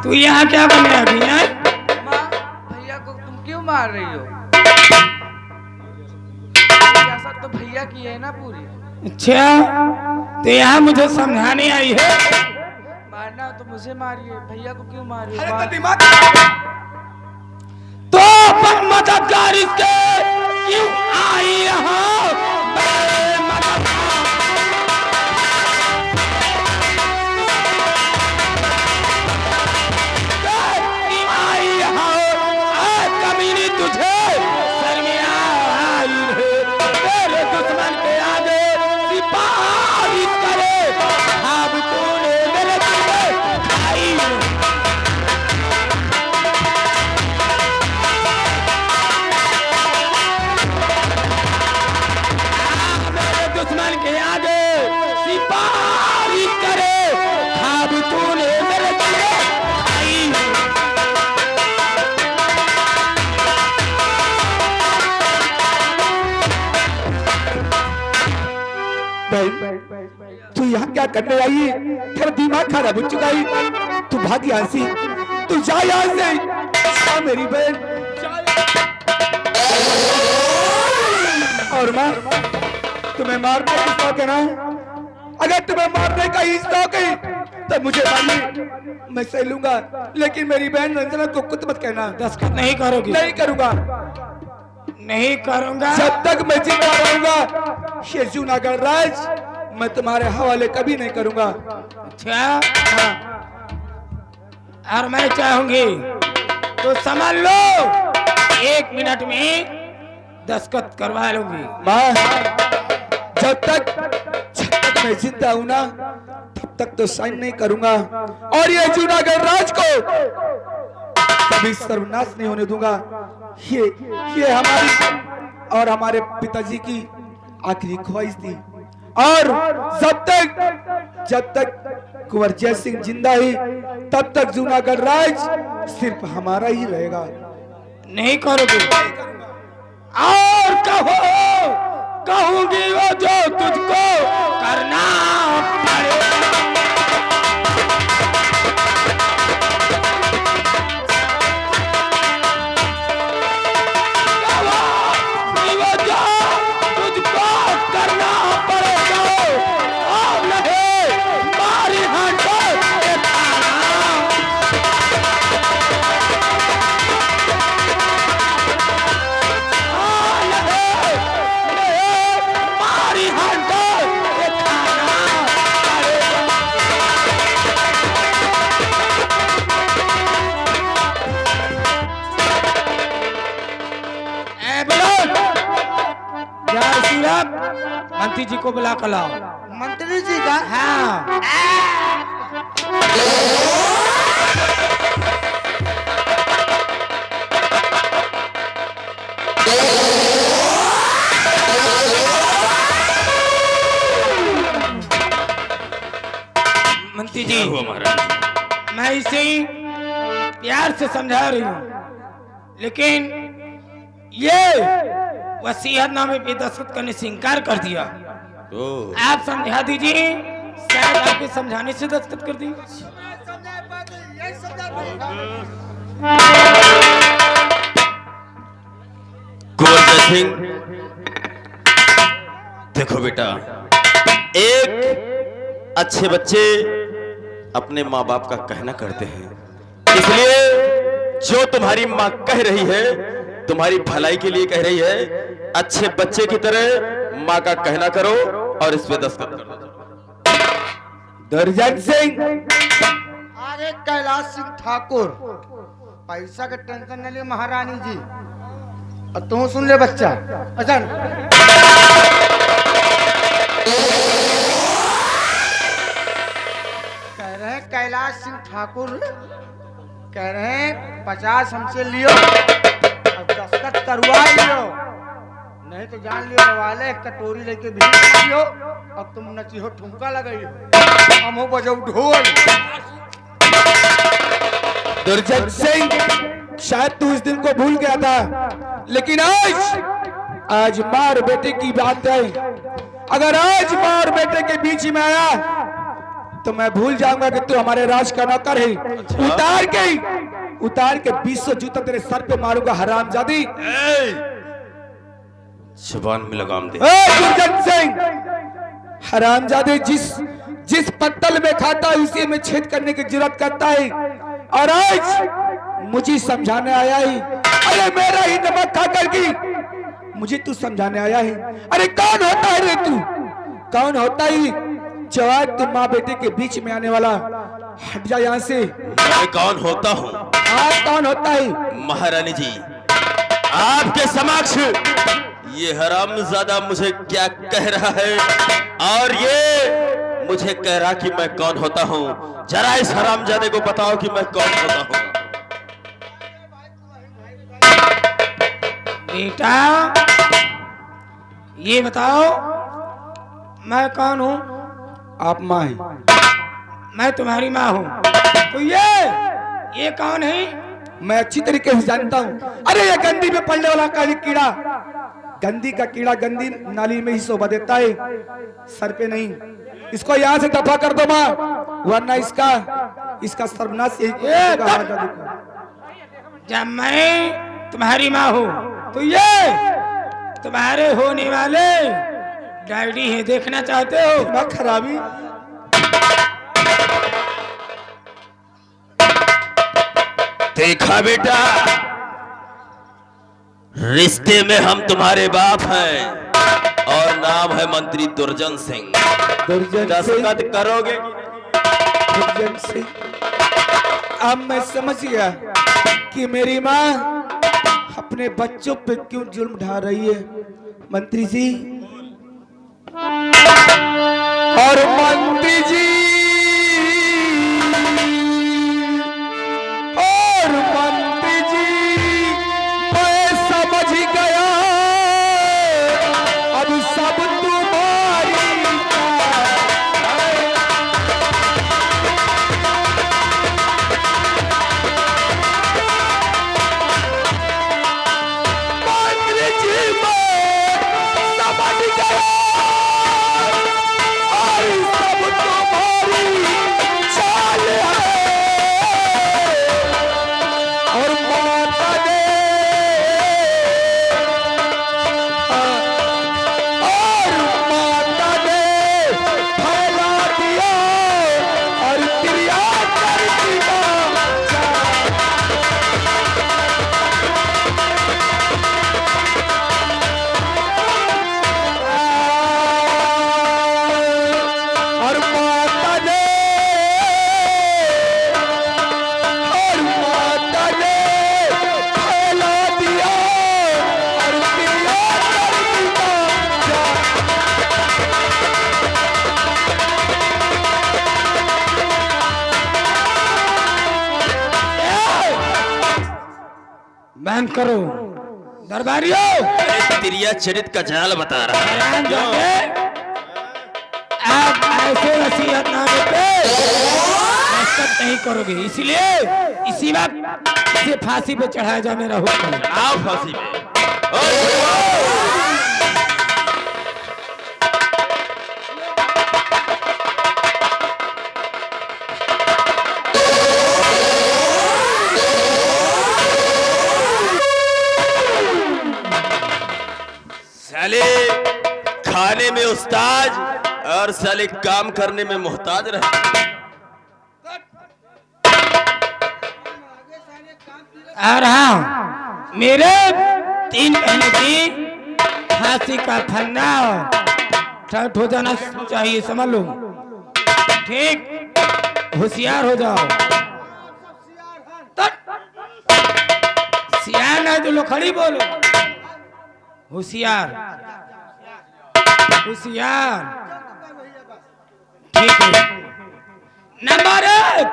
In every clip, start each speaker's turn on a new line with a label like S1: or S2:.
S1: तू यहाँ क्या करने आ गई है?
S2: माँ, भैया को तुम क्यों मार रही हो? ऐसा तो भैया की है ना पूरी।
S1: अच्छा, तो यहाँ मुझे समझाने आई है?
S2: मारना हो तो मुझे मारिए, भैया को क्यों मार रही
S3: अरे
S2: हो?
S3: तो दिमाग
S1: तो अपन मददगार इसके क्यों आई यहाँ? तुझे शर्मिया आई है? तेरे दुश्मन के आगे सिफारिश करे, अब तूने मेरे दिल में आई। मेरे दुश्मन के आगे सिफारिश करे, अब तूने मेरे दिल में आई।
S3: तू यहाँ क्या करने आई है? तेरा दिमाग खराब हो चुका है। तू भाग यहाँ से, तू जा यहाँ से। जा मेरी बहन। और माँ, तुम्हें मारने का शौक है ना? अगर तुम्हें मारने का ही शौक है तो मुझे मारिए, मैं सह लूंगा। लेकिन मेरी बहन रंजना को कुछ मत कहना।
S1: दस्तखत नहीं करोगी?
S3: नहीं करूंगा।
S1: नहीं करूंगा।
S3: जब तक मैं जिंदा रहूंगा ये जूनागढ़ राज मैं तुम्हारे हवाले कभी नहीं करूंगा।
S1: अच्छा, हाँ। और मैं चाहूंगी तो समझ लो 1 मिनट में दस्तखत करवा लूंगी।
S3: माँ, जब तक मैं जिंदा हूं ना तब तक तो साइन नहीं करूंगा। और ये जूनागढ़ राज को कभी सर्वनाश नहीं होने दूंगा। ये हमारी और हमारे पिताजी की आखिरी ख्वाहिश थी। और जब तक कुंवर जय सिंह जिंदा है तब तक जूनागढ़ राज सिर्फ हमारा ही रहेगा।
S1: नहीं करोगे? और कहूंगी वो जो तुझको करना पड़ेगा। मंत्री जी को बुला कर लाओ।
S2: मंत्री जी का?
S1: हाँ। मंत्री जी, मैं इसे प्यार से समझा रही हूँ, लेकिन ये वसीयतनामे पे दस्तखत करने से इनकार कर दिया।
S4: तो
S1: आप समझा दीजिए, शायद आपके समझाने से दस्तखत कर दी।
S4: कुंवर जय सिंह, देखो बेटा, एक अच्छे बच्चे अपने माँ बाप का कहना करते हैं, इसलिए जो तुम्हारी माँ कह रही है तुम्हारी भलाई के लिए कह रही है। अच्छे बच्चे की तरह माँ का कहना करो और इस पे दस्तखत कर दो।
S3: दर्जन सिंह,
S2: अरे कैलाश सिंह ठाकुर, पैसा का टेंशन नहीं ले महारानी जी। और तू सुन ले बच्चा, अच्छा कह रहे हैं कैलाश सिंह ठाकुर कह रहे हैं 50 हमसे लियो और दस्तखत करवा लियो, नहीं तो जान लियो वाले कटोरी लेके भी लियो और तुम नची हो ठुमका लगाइयो हम हो बजाओ ढोल।
S3: दुर्जन सिंह, शायद तू इस दिन को भूल गया था, लेकिन आज माँ और बेटे की बात है। अगर आज माँ और बेटे के बीच में आया तो मैं भूल जाऊंगा कि तू हमारे राज का नौकर है। उतार के 200 जूता तेरे सर पे मारूंगा हरामजादी।
S4: जुबान में लगाम दे।
S3: गुरजन सिंह, हरामजादे जिस पत्तल में खाता है उसी में छेद करने की जरूरत करता है। और आज मुझे समझाने आया है। अरे मेरा ही नमक खाकर की मुझे तू समझाने आया है। अरे कौन होता है रे तू? कौन होता है जो आज तुम माँ बेटे के बीच में आने वाला? हट जा यहाँ से।
S4: मैं कौन होता हूँ?
S3: आज कौन होता है?
S4: महारानी जी, आपके समक्ष ये हरामजादा मुझे क्या कह रहा है और ये मुझे कह रहा कि मैं कौन होता हूँ। जरा इस हरामजादे को बताओ कि मैं कौन होता हूँ।
S1: बेटा ये बताओ मैं कौन हूँ?
S3: आप माँ हैं।
S1: मैं तुम्हारी माँ हूँ। तो ये कौन है?
S3: मैं अच्छी तरीके से जानता हूँ। अरे ये गंदी में पड़ने वाला काली कीड़ा, गंदी का कीड़ा गंदी नाली में ही शोभा देता है, सर पे नहीं। इसको यहाँ से दफा कर दो माँ, वरना इसका सर्वनाश यही होगा।
S1: जब मैं तुम्हारी माँ हूँ तो ये तुम्हारे होने वाले डैडी है, देखना चाहते हो?
S3: ना खराबी।
S4: देखा बेटा, रिश्ते में हम तुम्हारे बाप हैं और नाम है मंत्री दुर्जन सिंह। दस्तखत करोगे?
S3: दुर्जन सिंह, अब मैं समझ गया कि मेरी माँ अपने बच्चों पे क्यों जुल्म ढा रही है। मंत्री जी और मंत्री जी और मंत्री जी, मैं समझ गया अब सब तुम्हारी मंत्री जी, मैं समझ गया और सब तुम्हारी चाल है। और माता ने फैला दिया और क्रिया कर दिया। और माता ने फैला दिया और क्रिया कर दिया।
S1: बंद करो दरबारियों।
S4: तिरिया चरित का जाल बता रहा है।
S1: ध्यान रखे, आप ऐसे वसीयतनामे पे दस्तखत नहीं करोगे, इसलिए इसी वक्त इसे फांसी पे चढ़ाया जा। मेरा हुक्म है।
S4: आओ फांसी में। साले खाने में उस्ताद और साले काम करने में मोहताज रहे।
S1: और हाँ, मेरे 3 महीने की फांसी का फंदा ठट हो जाना चाहिए, समझ लो। ठीक, होशियार हो जाओ। सियार नहीं तो लोखड़ी बोलो। होशियार होशियार। ठीक है। नंबर 1,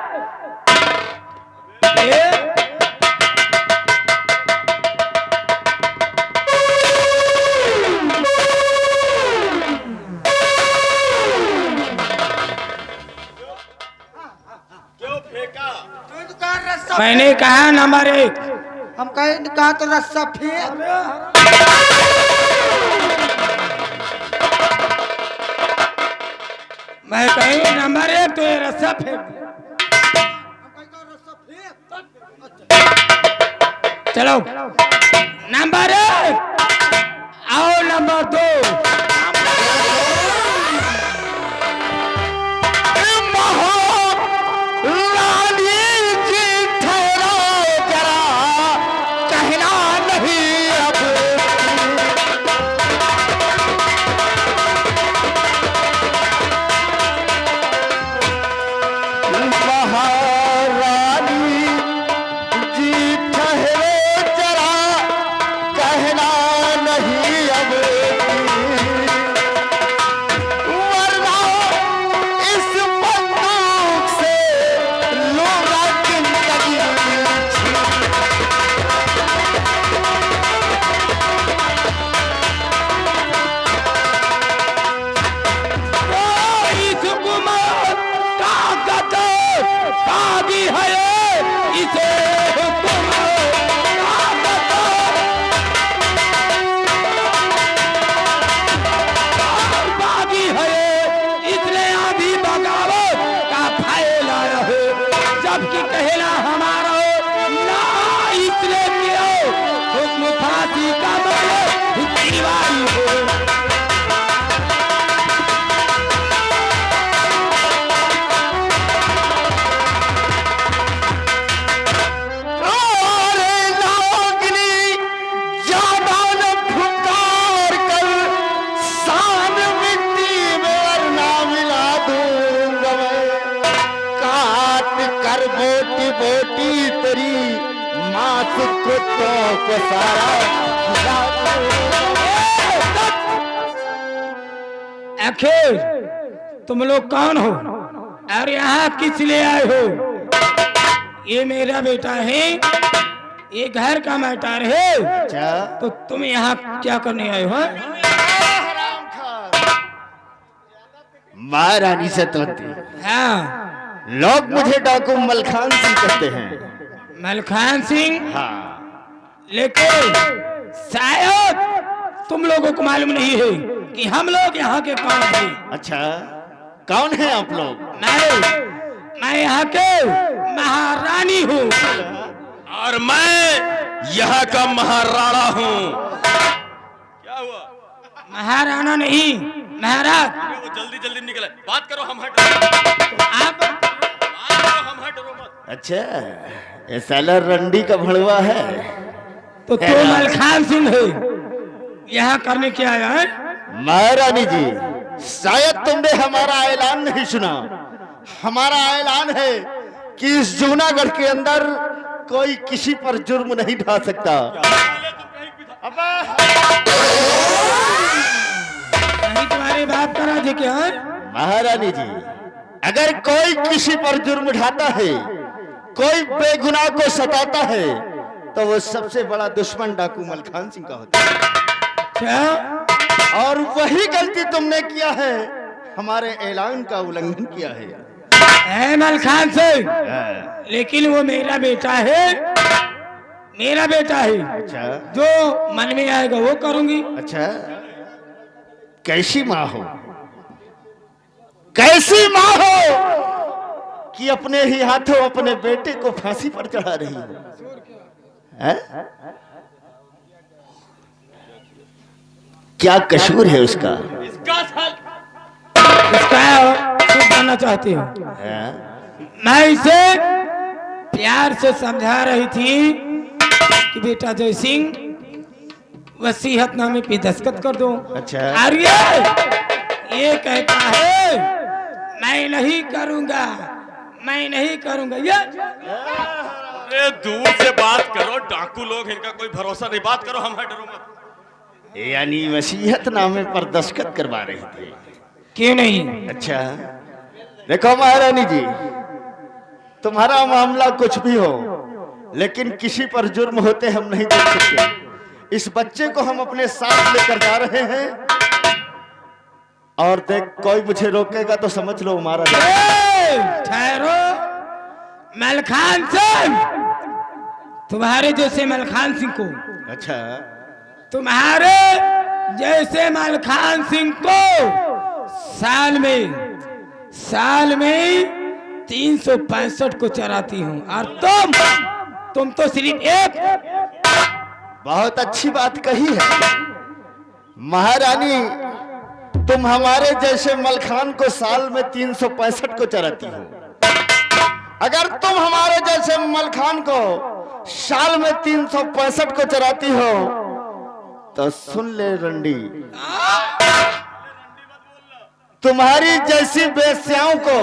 S1: मैंने कहा नंबर 1।
S2: हम कहा तो रस्सा फेंक।
S1: मैं कहीं नंबर 1 तो ये रस्सा फेंक दिया। चलो नंबर 1 आओ नंबर 2 आखिर तुम लोग कौन हो और यहाँ किस लिए आए हो? ये मेरा बेटा है, ये घर का मैटर है।
S5: अच्छा
S1: तो तुम यहाँ क्या करने आए हो?
S5: महारानी सतवंती,
S1: हाँ
S5: लोग मुझे डाकू मलखान सिंह कहते हैं।
S1: मलखान सिंह?
S5: हाँ,
S1: लेकिन शायद तुम लोगों को मालूम नहीं है कि हम लोग यहाँ के कौन हैं।
S5: अच्छा कौन है आप लोग?
S1: मैं यहाँ के महारानी हूँ।
S4: और मैं यहाँ का महाराणा हूँ। क्या हुआ?
S1: महाराणा नहीं, महाराज।
S4: वो जल्दी जल्दी निकले, बात करो, हम हट
S1: आप
S4: हम हट मत।
S5: अच्छा ये साला रंडी का भड़वा है।
S1: तो तू मलखान सिंह है, यहाँ करने क्या आया है?
S5: महारानी जी, शायद तुमने हमारा ऐलान नहीं सुना। हमारा ऐलान है कि इस जूनागढ़ के अंदर कोई किसी पर जुर्म नहीं ढा सकता।
S1: नहीं तुम्हारे बाप का राज है क्या?
S5: महारानी जी, अगर कोई किसी पर जुर्म ढाता है, कोई बेगुनाह को सताता है, तो वो सबसे बड़ा दुश्मन डाकू मलखान सिंह का होता है।
S1: क्या?
S5: और वही गलती तुमने किया है, हमारे ऐलान का उल्लंघन किया है।
S1: मलखान सिंह, लेकिन वो मेरा बेटा है, मेरा बेटा है।
S5: अच्छा
S1: जो मन में आएगा वो करूंगी।
S5: अच्छा, कैसी माँ हो, कैसी माँ हो कि अपने ही हाथों अपने बेटे को फांसी पर चढ़ा रही हो? हैं? क्या कसूर है उसका?
S1: इसका कुछ जानना चाहती हूँ।
S5: हैं?
S1: मैं इसे प्यार से समझा रही थी कि बेटा जय सिंह वसीयतनामे पे दस्तखत कर दो।
S5: अच्छा।
S1: और ये कहता है मैं नहीं करूंगा, मैं नहीं करूंगा। ये
S4: अरे दूर से बात करो, डाकू लोग, इनका कोई भरोसा नहीं। बात करो, हम हट, डरो मत।
S5: यानी वसीयतनामे पर दस्तखत करवा रही थी?
S1: क्यों नहीं?
S5: अच्छा देखो महारानी जी, तुम्हारा मामला कुछ भी हो, लेकिन किसी पर जुर्म होते हम नहीं देख सकते। इस बच्चे को हम अपने साथ लेकर जा रहे हैं, और देख कोई मुझे रोकेगा तो समझ लो हमारा।
S1: ठहरो मलखान सिंह, तुम्हारे जैसे मलखान सिंह को,
S5: अच्छा
S1: तुम्हारे जैसे मलखान सिंह को साल में साल में 365 को चराती हूँ, और तुम तो सिर्फ एक।
S5: बहुत अच्छी बात कही है महारानी। तुम हमारे जैसे मलखान को साल में 365 को चराती हो। अगर तुम हमारे जैसे मलखान को साल में 365 को चराती हो तो सुन ले रंडी, तुम्हारी जैसी बेस्याओं को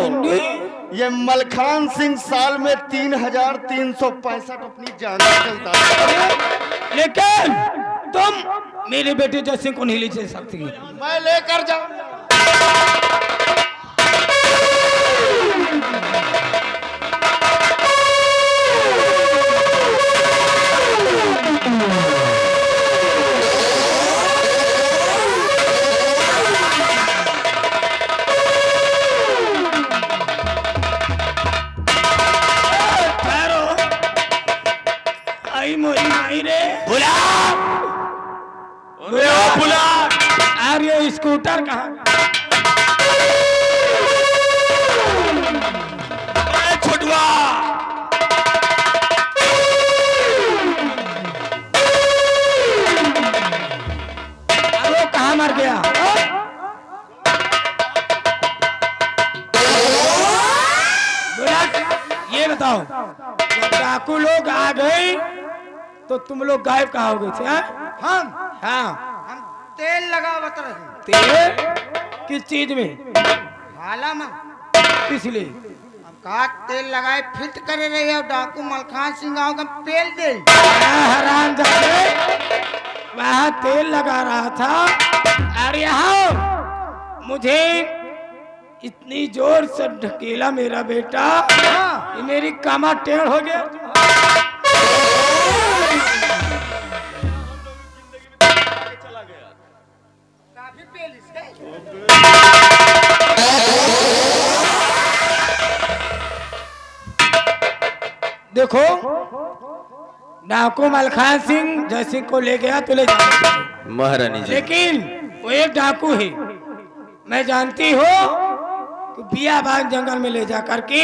S5: ये मलखान सिंह साल में 3365 अपनी जान चलता है।
S1: लेकिन तुम मेरे बेटे जैसे को नहीं ले सकती।
S5: मैं लेकर जाऊं।
S1: अरे स्कूटर कहाँ?
S4: छुटवा
S1: अरे कहाँ मर गया? ये बताओ, जब डाकू लोग आ गए तो तुम लोग गायब कहाँ हो गए थे?
S2: हम
S1: हाँ,
S2: तेल लगावत रहे।
S1: तेल किस चीज में?
S2: हाला में।
S1: किस लिए?
S2: हम का तेल लगाए फिट करे रहे और डाकू मलखान सिंह गाँव का पेल दे।
S1: हराम जाते वहाँ तेल लगा रहा था, और यहाँ मुझे इतनी जोर से ढकेला मेरा बेटा, ये मेरी कामा टेढ़ हो गया। देखो, डाकू मलखान सिंह जैसे को ले गया तो ले जाना,
S4: महारानी जी।
S1: लेकिन वो एक डाकू है, मैं जानती हूँ कि बियाबान जंगल में ले जा करके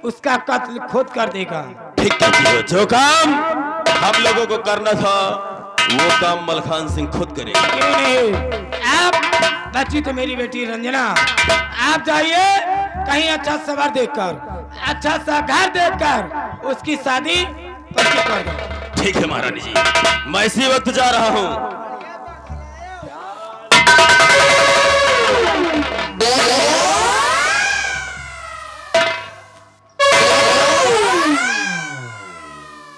S1: उसका कत्ल खुद कर देगा।
S4: ठीक कहती हो, जो काम हम लोगों को करना था वो काम मलखान सिंह खुद करेगा।
S1: क्यों नहीं? आप बच्ची तो मेरी बेटी रंजना, आप जाइए कहीं अच्छा सवार देखकर, अच्छा सा घर देखकर उसकी शादी पक्की कर दो।
S4: ठीक है महारानी जी, मैं इसी वक्त जा रहा हूँ।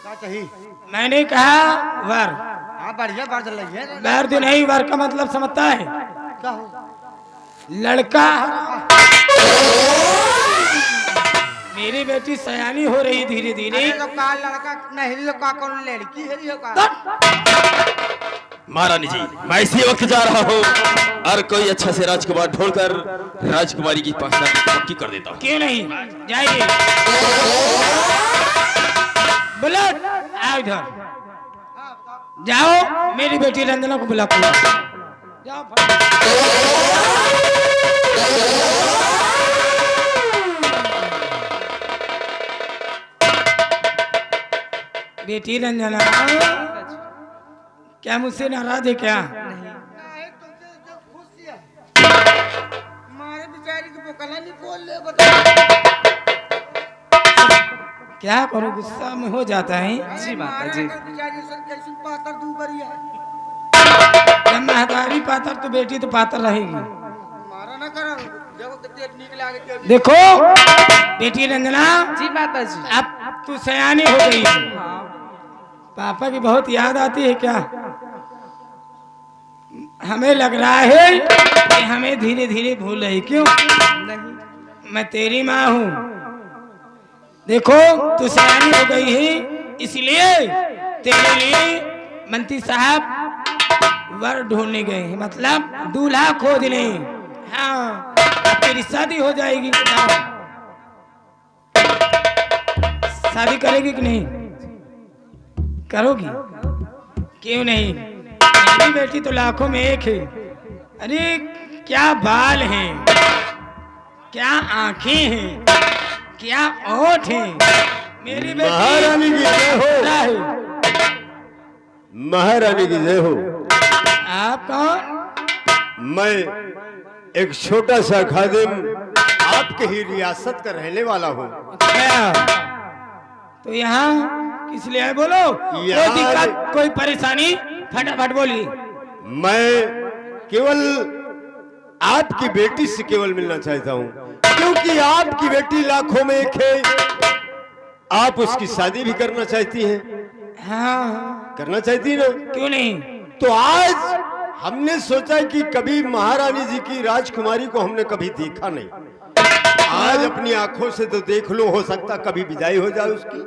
S2: क्या चाहिए?
S1: मैंने कहा वर।
S2: हाँ बढ़िया बात है।
S1: वर तो नहीं, वर का मतलब समझता है?
S2: क्या हो?
S1: लड़का। मेरी बेटी सयानी हो रही धीरे धीरे।
S2: तो का लड़का नहीं, का कौन लड़की है?
S4: महारानी जी, मैं इसी वक्त जा रहा हूँ और कोई अच्छा से राजकुमार ढूंढकर राजकुमारी की पक्की कर देता हूँ।
S1: क्यों नहीं? जाइए, बुलेट आओ इधर, जाओ मेरी बेटी रंजना को बुला कर जाओ। बेटी रंजना, क्या मुझसे नाराज है क्या?
S2: हमारे बेचारी को बोकला नहीं बोल ले, बता।
S1: क्या करो, गुस्सा में हो जाता है।
S2: जी माता जी। बेचारी सर कैसी पातर दूबरी है।
S1: जब महतारी पातर तो बेटी तो पातर रहेगी।
S2: मारा ना करो, जब तेज निकले आगे।
S1: देखो बेटी रंजना।
S6: जी माता जी।
S1: अब तू सयानी हो गई है, पापा की बहुत याद आती है क्या? हमें लग रहा है कि हमें धीरे धीरे भूल रही। क्यों नहीं? मैं तेरी माँ हूँ। देखो तू सयानी हो गई है, इसलिए तेरे लिए मंत्री साहब वर ढूंढने गए हैं, मतलब दूल्हा खोजने। हाँ, अब तेरी शादी हो जाएगी। शादी करेगी कि नहीं? करोगी? क्यों नहीं? मेरी बेटी तो लाखों में एक है। अरे क्या बाल हैं, क्या आंखें हैं, क्या ओठ हैं। मेरी बेटी
S6: महारानी की जय हो।
S1: क्या है?
S6: महारानी की जय हो।
S1: आप कौन?
S6: मैं एक छोटा सा खादिम आपके ही रियासत का रहने वाला हूँ।
S1: क्या? तो यहाँ किस लिए है बोलो? कोई
S6: यहाँ-
S1: दिक्कत, कोई परेशानी? फटाफट बोलिए।
S6: मैं केवल आपकी बेटी से केवल मिलना चाहता हूँ, क्योंकि आपकी बेटी लाखों में एक है। आप उसकी शादी भी करना चाहती हैं,
S1: हाँ,
S6: करना चाहती ना?
S1: क्यों नहीं?
S6: तो आज हमने सोचा कि कभी महारानी जी की राजकुमारी को हमने कभी देखा नहीं, आज अपनी आंखों से तो देख लो, हो सकता कभी विदाई हो जाए उसकी,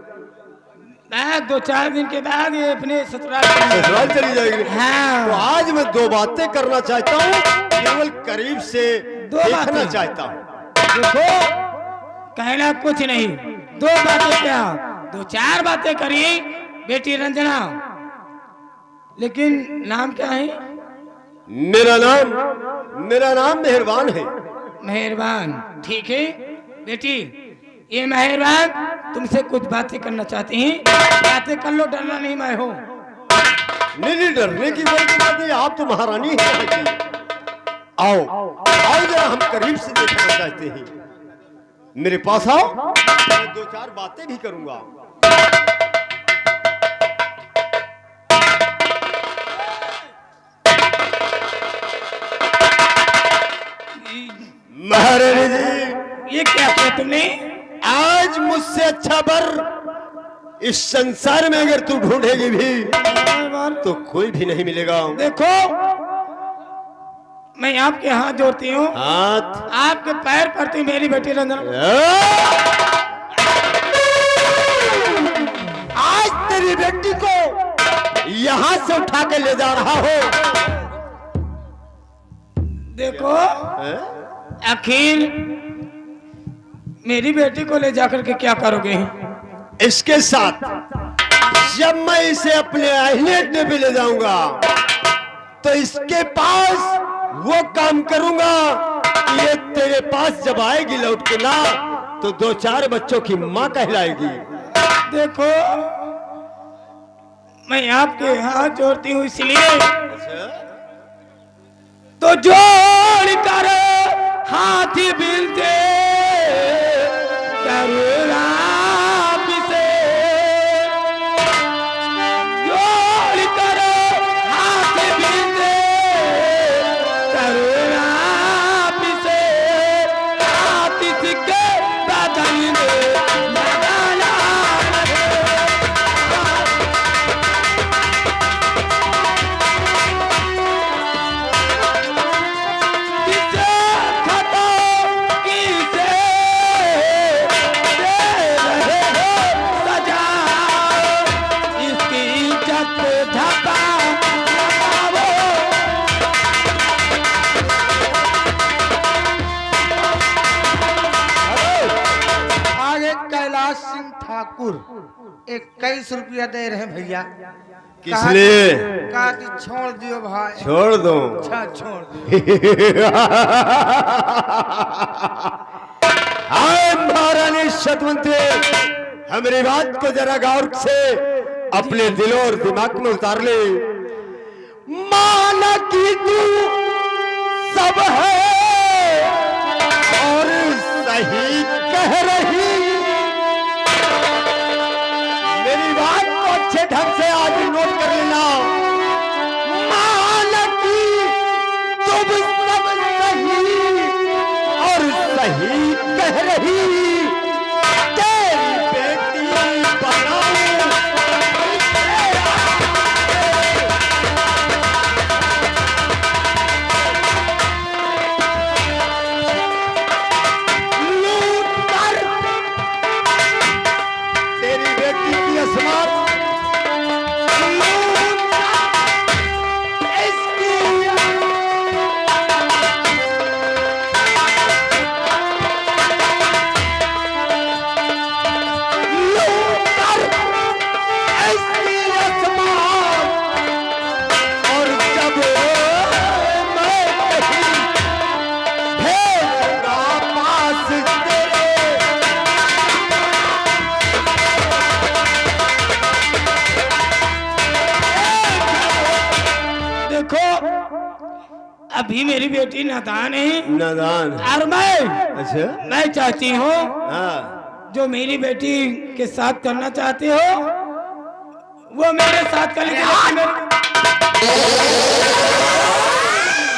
S1: मैं 2-4 दिन के बाद ये अपने ससुराल चली
S6: ससुराल चली जाएगी।
S1: हाँ।
S6: तो आज मैं 2 बातें करना चाहता हूँ, केवल करीब से
S1: 2
S6: देखना
S1: बातें?
S6: चाहता हूँ।
S1: देखो, कहना कुछ नहीं, 2 बातें क्या, 2-4 बातें करिए बेटी रंजना। लेकिन नाम क्या है?
S6: मेरा नाम मेहरबान है।
S1: मेहरबान। ठीक है बेटी, ये मेहरबान तुमसे कुछ बातें करना चाहती हैं। बातें कर लो, डरना नहीं, मैं हूँ।
S6: नहीं, डरने की कोई बात नहीं, आप तो महारानी हैं। आओ आओ, जरा हम करीब से देखना चाहते हैं। मेरे पास आओ, मैं 2-4 बातें भी करूंगा। महारानी जी,
S1: ये क्या किया तुमने?
S6: आज मुझसे अच्छा बर इस संसार में अगर तू ढूंढेगी भी तो कोई भी नहीं मिलेगा।
S1: देखो, मैं आपके हाथ जोड़ती हूँ,
S6: हाथ
S1: आपके पैर पड़ती हूँ मेरी बेटी रंजना।
S6: आज तेरी बेटी को यहां से उठा के ले जा रहा हो।
S1: देखो, आखिर मेरी बेटी को ले जाकर के क्या करोगे?
S6: इसके साथ जब मैं इसे अपने अहले अड्डे पे ले जाऊंगा तो इसके पास वो काम करूंगा कि ये तेरे पास जब आएगी लौट के ना तो 2-4 बच्चों की मां कहलाएगी।
S1: देखो, मैं आपके हाथ जोड़ती हूँ, इसलिए तो जोड़ कर हाथ मिलते करुणा से, जोड़ कर हाथ मिलते करुणा से, हाथ सिक्के बदन में लगाना किसे खतो किसे दे रहे हो सजा, इसकी इज्जत धपा लगाओ।
S2: आगे कैलाश सिंह ठाकुर 21 रुपया दे रहे हैं भैया।
S6: किस
S2: कहा
S6: लिए?
S2: कहा कि छोड़ दियो भाई।
S6: छोड़ दो।
S2: अच्छा, छोड़ दियो।
S6: हाय महारानी शतवंती, हमारी बात को जरा गौर से अपने दिल और दिमाग में उतार ले। माना कि तू सब है और सही कह रही, मेरी बात को अच्छे ढंग से आज नोट कर लेना। माना कि तुम सब सही और सही कह रही, तेरी बेटी बनाऊं लूट कर तेरी बेटी की अस्मात लूट कर इसकी और जब मैं कहीं भेजूंगा पास
S1: अभी मेरी बेटी नादान है
S6: नादान।
S1: और
S6: अच्छा।
S1: मैं चाहती हूँ
S6: हाँ।
S1: जो मेरी बेटी के साथ करना चाहते हो वो मेरे साथ कर लीजिए।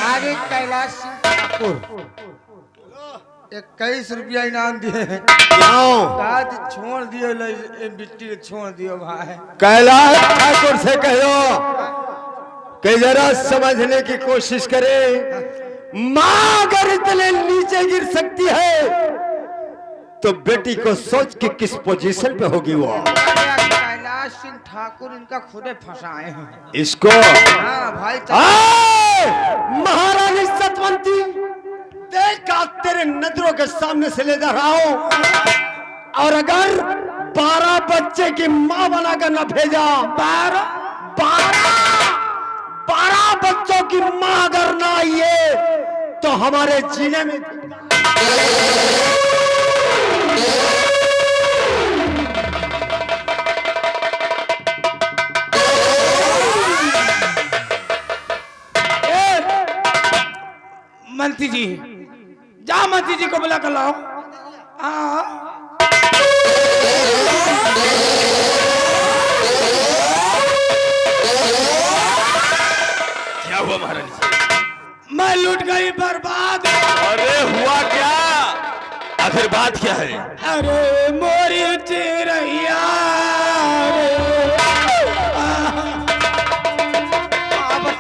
S2: आगे कैलाश सिंह ठाकुर 21 रुपया इनाम दिए हैं।
S6: क्यों?
S2: कहा कि छोड़ दियो बिट्टी को छोड़ दियो भाई।
S6: कैलाश ठाकुर से कहो कि जरा समझने की कोशिश करे। माँ अगर इतने नीचे गिर सकती है तो बेटी को सोच के किस पोजीशन पे होगी वो।
S2: कैलाश सिंह ठाकुर इनका खुदे फंसाए हैं
S6: इसको।
S2: हाँ भाई।
S6: महारानी सतवंती देखा तेरे नजरों के सामने से ले जा रहा हूं, और अगर 12 बच्चे की मां बनाकर न भेजा, 12 बच्चों की मां अगर ना आई तो हमारे जीने में
S1: मंत्री जी जा, मंत्री जी को बुला कर लाओ। हाँ
S4: क्या हुआ महारानी जी?
S1: मैं लूट गई बर्बाद।
S4: अरे हुआ क्या? आखिर बात क्या है?
S1: अरे मोरी चिरैया